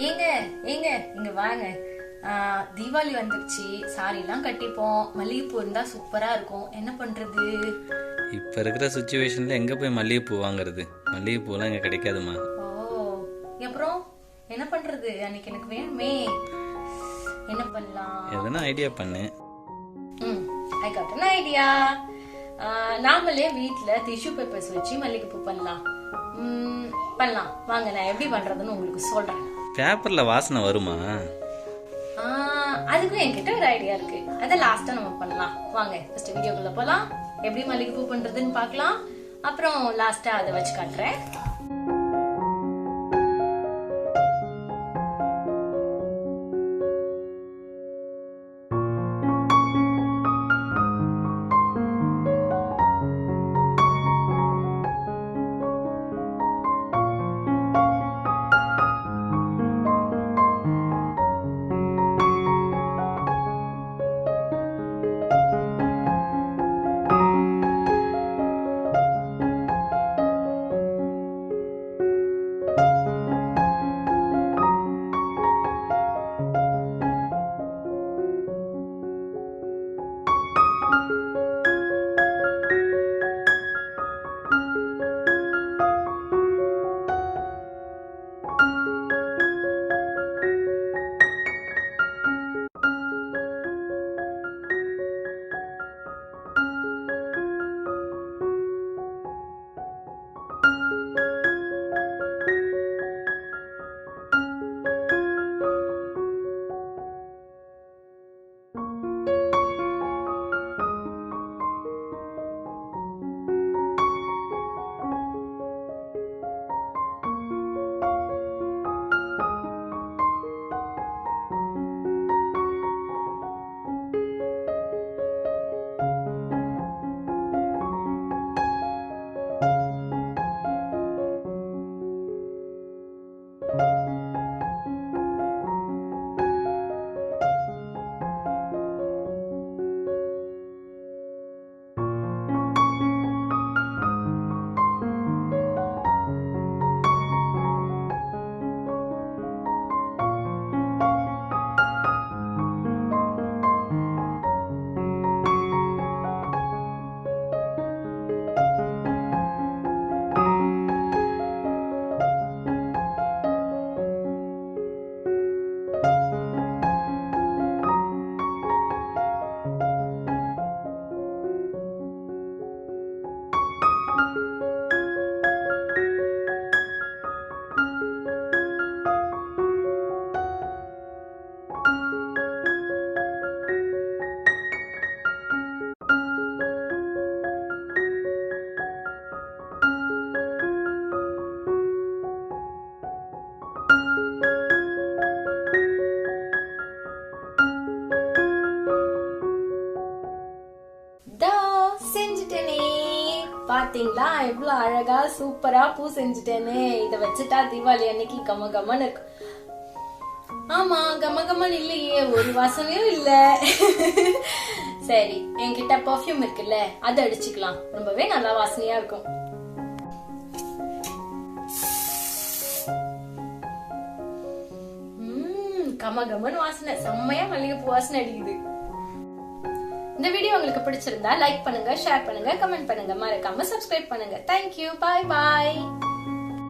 ஏங்க ஏங்க இங்க வாங்க. தீபாவளி வந்துருச்சு, சாரி எல்லாம் கட்டிப்போம். மல்லிகைப்பூ இருந்தா சூப்பரா இருக்கும். என்ன பண்றது? இப்போ இருக்கிற சுச்சுவேஷன்ல எங்க போய் மல்லிகைப்பூ வாங்குறது? மல்லிகைப்பூலாம் இங்க கிடைக்காதுமா. ஓ, அப்புறம் என்ன பண்றது? அன்னைக்கு எனக்கு வேணுமே. என்ன பண்ணலாம்? எதனா ஐடியா பண்ணு. I got an idea. நாமளே வீட்ல டிஷ்யூ பேப்பர்ஸ் வச்சு மல்லிகைப்பூ பண்ணலாம். வாங்க, நான் எப்படி பண்றதுன்னு உங்களுக்கு சொல்றேன். பேப்பர்ல வாசனை வருமா? அதுக்கும் என்கிட்ட ஒரு ஐடியா இருக்கு. அதை லாஸ்டா நம்ம பண்ணலாம். வாங்க ஃபர்ஸ்ட் வீடியோக்குள்ள போலாம். எப்படி மல்லிகைப்பூ பண்றதுன்னு பார்க்கலாம். அப்புறம் லாஸ்டா அதை வச்சு காட்டுறேன். பாத்தீங்களா எவ்வளவு அழகா சூப்பரா பூ செஞ்சுட்டேன்னு. இத வச்சுட்டா தீபாவளி அன்னைக்கு கம கமன்னு இருக்கு. ஆமா, கம கமன் இல்லையே, ஒரு வாசனையும் இல்ல. சரி, என்கிட்ட பெர்ஃப்யூம் இருக்குல்ல, அதை அடிச்சுக்கலாம். ரொம்பவே நல்லா வாசனையா இருக்கும். கம கமன் வாசனை, செம்மையா மல்லிகைப்பூ வாசனை அடிக்குது. இந்த வீடியோ உங்களுக்கு பிடிச்சிருந்தா லைக் பண்ணுங்க, ஷேர் பண்ணுங்க, கமெண்ட் பண்ணுங்க, மறக்காம சப்ஸ்கிரைப் பண்ணுங்க. தேங்க்யூ, பாய் பாய்.